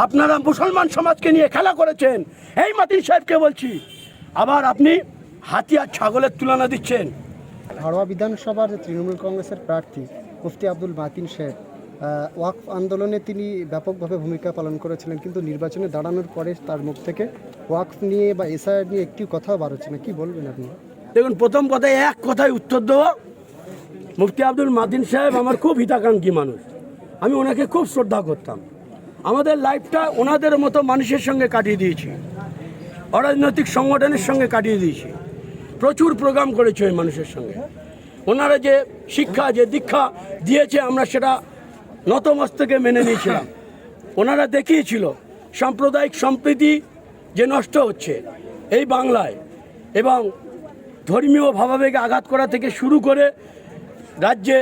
আপনারা মুসলমান সমাজকে নিয়ে খেলা করেছেন, এই মাতিন সাহেবকে বলছি। আবার আপনি হাতি আর ছাগলের তুলনা দিচ্ছেন। হাড়োয়া বিধানসভার তৃণমূল কংগ্রেসের প্রার্থী মুফতি আব্দুল মাতিন সাহেব ওয়াকফ আন্দোলনে তিনি ব্যাপকভাবে ভূমিকা পালন করেছিলেন, কিন্তু নির্বাচনে দাঁড়ানোর পরে তার মুখ থেকে ওয়াকফ নিয়ে বা এসআইআর নিয়ে একটি কথাও বার হচ্ছে না। কি বলবেন আপনি? দেখুন, প্রথম কথায় এক কথায় উত্তর দেওয়া, মুফতি আব্দুল মাতিন সাহেব আমার খুব হিতাকাঙ্ক্ষী মানুষ। আমি ওনাকে খুব শ্রদ্ধা করতাম। আমাদের লাইফটা ওনাদের মতো মানুষের সঙ্গে কাটিয়ে দিয়েছি, অরাজনৈতিক সংগঠনের সঙ্গে কাটিয়ে দিয়েছি। প্রচুর প্রোগ্রাম করেছে ওই মানুষের সঙ্গে। ওনারা যে শিক্ষা, যে দীক্ষা দিয়েছে, আমরা সেটা নতমস্তকে মেনে নিয়েছিলাম। ওনারা দেখিয়েছিল সাম্প্রদায়িক সম্প্রীতি যে নষ্ট হচ্ছে এই বাংলায়, এবং ধর্মীয় ভাবাবেগে আঘাত করা থেকে শুরু করে রাজ্যে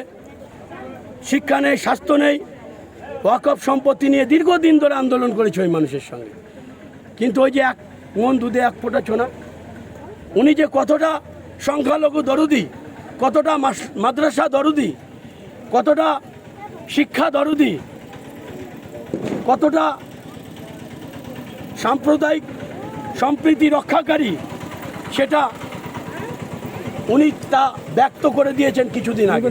শিক্ষা নেই, স্বাস্থ্য নেই, ওয়াকফ সম্পত্তি নিয়ে দীর্ঘদিন ধরে আন্দোলন করেছে ওই মানুষের সঙ্গে। কিন্তু ওই যে এক মন দুধে এক ফোঁটা ছোনা, উনি যে কতটা সংখ্যালঘু দরদি, কতটা মাদ্রাসা দরদি, কতটা শিক্ষা দরদি, কতটা সাম্প্রদায়িক সম্প্রীতি রক্ষাকারী, সেটা উনি তা ব্যক্ত করে দিয়েছেন কিছুদিন আগে।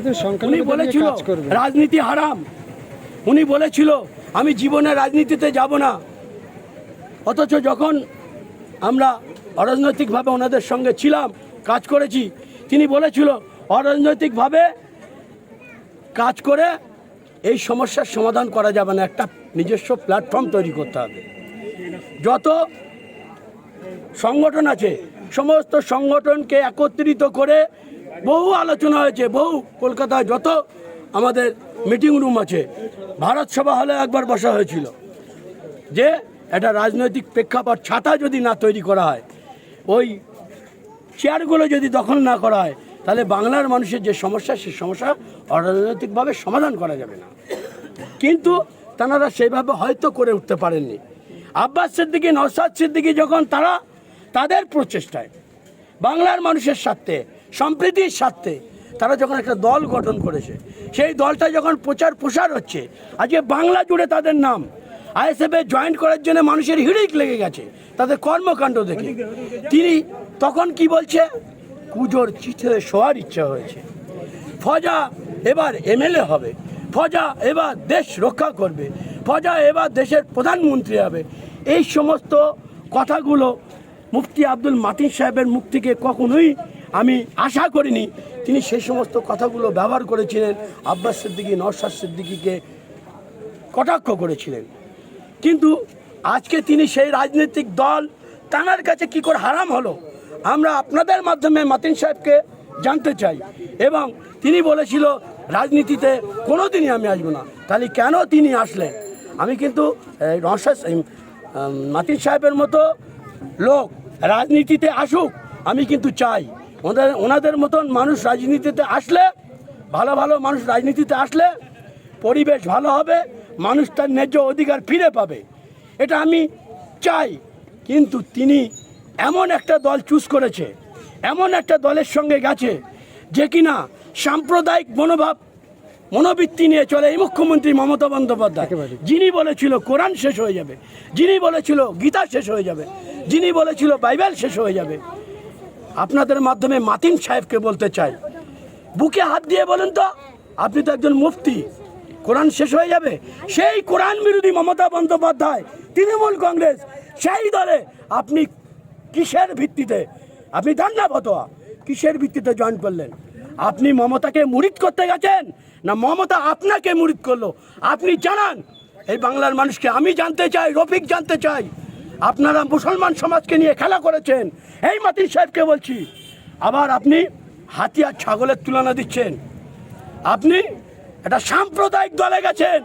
উনি বলেছিল রাজনীতি হারাম, উনি বলেছিল আমি জীবনে রাজনীতিতে যাব না। অথচ যখন আমরা অরাজনৈতিকভাবে ওনাদের সঙ্গে ছিলাম, কাজ করেছি, তিনি বলেছিল অরাজনৈতিকভাবে কাজ করে এই সমস্যার সমাধান করা যাবে না, একটা নিজস্ব প্ল্যাটফর্ম তৈরি করতে হবে। যত সংগঠন আছে সমস্ত সংগঠনকে একত্রিত করে বহু আলোচনা হয়েছে, বহু কলকাতায় যত আমাদের মিটিং রুম আছে, ভারত সভা হলে একবার বসা হয়েছিল যে একটা রাজনৈতিক প্রেক্ষাপট, ছাতা যদি না তৈরি করা হয়, ওই চেয়ারগুলো যদি দখল না করা হয়, তাহলে বাংলার মানুষের যে সমস্যা, সেই সমস্যা অরাজনৈতিকভাবে সমাধান করা যাবে না। কিন্তু তারা সেইভাবে হয়তো করে উঠতে পারেননি। আব্বাস সিদ্দিকী, নওশাদ সিদ্দিকী যখন তারা তাদের প্রচেষ্টায় বাংলার মানুষের স্বার্থে, সম্প্রীতির স্বার্থে তারা যখন একটা দল গঠন করেছে, সেই দলটা যখন প্রচার প্রসার হচ্ছে, আজকে বাংলা জুড়ে তাদের নাম, আইএসএফে জয়েন করার জন্য মানুষের হিড়িক লেগে গেছে তাদের কর্মকাণ্ড দেখে। তিনি তখন কি বলছে, কুজোর চিঠে শোয়ার ইচ্ছা হয়েছে, ফজা এবার এমএলএ হবে, ফজা এবার দেশ রক্ষা করবে, ফজা এবার দেশের প্রধানমন্ত্রী হবে। এই সমস্ত কথাগুলো মুফতি আব্দুল মাতিন সাহেবের মুখ থেকে কখনোই আমি আশা করিনি। তিনি সেই সমস্ত কথাগুলো ব্যবহার করেছিলেন, আব্বাস সিদ্দিকী, নওশাদ সিদ্দিকীকে কটাক্ষ করেছিলেন। কিন্তু আজকে তিনি সেই রাজনৈতিক দল, তাঁর কাছে কি করে হারাম হলো, আমরা আপনাদের মাধ্যমে মাতিন সাহেবকে জানতে চাই। এবং তিনি বলেছিল রাজনীতিতে কোনো দিনই আমি আসবো না, তাহলে কেন তিনি আসলেন? আমি কিন্তু নওশাদ মাতিন সাহেবের মতো লোক রাজনীতিতে আসুক, আমি কিন্তু চাই। ওনাদের মতন মানুষ রাজনীতিতে আসলে, ভালো ভালো মানুষ রাজনীতিতে আসলে পরিবেশ ভালো হবে, মানুষ তার ন্যায্য অধিকার ফিরে পাবে, এটা আমি চাই। কিন্তু তিনি এমন একটা দল চুজ করেছে, এমন একটা দলের সঙ্গে গেছে যে কিনা সাম্প্রদায়িক মনোবৃত্তি নিয়ে চলে। এই মুখ্যমন্ত্রী মমতা বন্দ্যোপাধ্যায়, যিনি বলেছিল কোরআন শেষ হয়ে যাবে, যিনি বলেছিল গীতা শেষ হয়ে যাবে, যিনি বলেছিল বাইবেল শেষ হয়ে যাবে, আপনাদের মাধ্যমে মাতিন সাহেবকে বলতে চাই, বুকে হাত দিয়ে বলেন তো, আপনি তো একজন মুফতি, কোরআন শেষ হয়ে যাবে? সেই কোরআন বিরোধী মমতা বন্দ্যোপাধ্যায়, তৃণমূল কংগ্রেস, সেই দলে আপনি কিসের ভিত্তিতে, আপনি দেন না ফতোয়া, কিসের ভিত্তিতে জয়েন করলেন? আপনি মমতাকে মুরিদ করতে গেছেন, না মমতা আপনাকে মুরিদ করলো? আপনি জানান এই বাংলার মানুষকে। আমি জানতে চাই, রফিক জানতে চাই, আপনারা মুসলমান সমাজকে নিয়ে খেলা করেছেন, এই মাতিন সাহেবকে বলছি। আবার আপনি হাতি আর ছাগলের তুলনা দিচ্ছেন। আপনি একটা সাম্প্রদায়িক দলে গেছেন,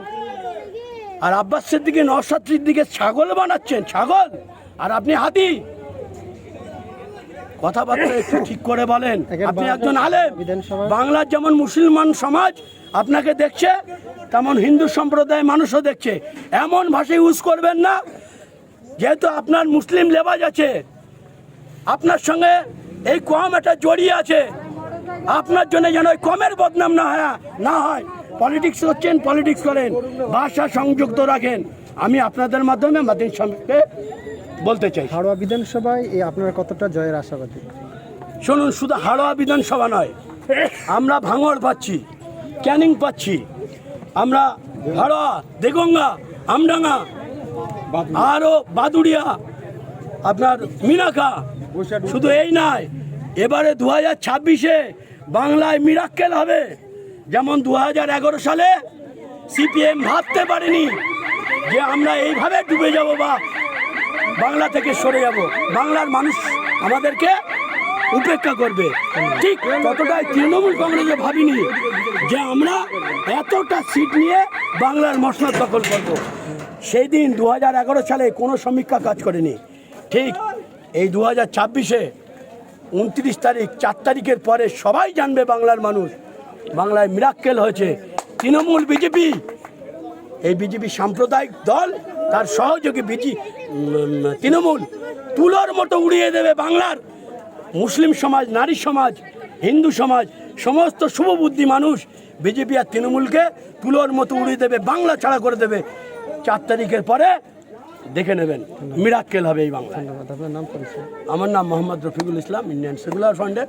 আর আব্বাস সিদ্দিকী, নওশাদ সিদ্দিকীকে ছাগল বানাচ্ছেন, ছাগল, আর আপনি হাতি। কথাবার্তা একটু ঠিক করে বলেন। আপনি একজন আলেম, বাংলার যেমন মুসলমান সমাজ আপনাকে দেখছে, তেমন হিন্দু সম্প্রদায়ের মানুষও দেখছে। এমন ভাষা ইউজ করবেন না, যেহেতু আপনার মুসলিম লেবাজ আছে, আপনার সঙ্গে এই কম একটা জড়িয়ে আছে, আপনার জন্য যেন ওই কমের বদনাম না হয়। পলিটিক্স করছেন, পলিটিক্স করেন, ভাষা সংযুক্ত রাখেন। আমি আপনাদের মাধ্যমে মাতিন সাহেবকে বলতে চাই। হাড়োয়া বিধানসভায় আপনারা কতটা জয়ের আশাবাদী? শুনুন, শুধু হাড়োয়া বিধানসভা নয়, আমরা ভাঙড় পাচ্ছি, ক্যানিং পাচ্ছি, আমরা হাড়োয়া, দেগঙ্গা, আমডাঙ্গা, আরও বাদুড়িয়া, আপনার মিনাকা। শুধু এই নয়, এবারে 2026-এ বাংলায় মিরাক্কেল হবে। যেমন 2011 সালে সিপিএম ভাবতে পারেনি যে আমরা এইভাবে ডুবে যাব বা বাংলা থেকে সরে যাব, বাংলার মানুষ আমাদেরকে উপেক্ষা করবে। ঠিক ততটাই তৃণমূল কংগ্রেসে ভাবিনি যে আমরা এতটা সিট নিয়ে বাংলার মসনদ দখল করব। সেই দিন 2011 সালে কোনো সমীক্ষা কাজ করেনি। ঠিক এই 2026-এ 29 তারিখ, 4 তারিখের পরে সবাই জানবে বাংলার মানুষ বাংলায় মিরাক্কেল হয়েছে। তৃণমূল, বিজেপি, এই বিজেপি সাম্প্রদায়িক দল, তার সহযোগী তৃণমূল তুলোর মতো উড়িয়ে দেবে বাংলার মুসলিম সমাজ, নারী সমাজ, হিন্দু সমাজ, সমস্ত শুভবুদ্ধি মানুষ বিজেপি আর তৃণমূলকে তুলোর মতো উড়িয়ে দেবে, বাংলা ছাড়া করে দেবে। 4 তারিখের পরে দেখে নেবেন, মিরাক্কেল হবে এই বাংলা। ধন্যবাদ। আপনার নাম পরিচয়? আমার নাম মোহাম্মদ রফিকুল ইসলাম, ইন্ডিয়ান সেকুলার ফ্রন্টের।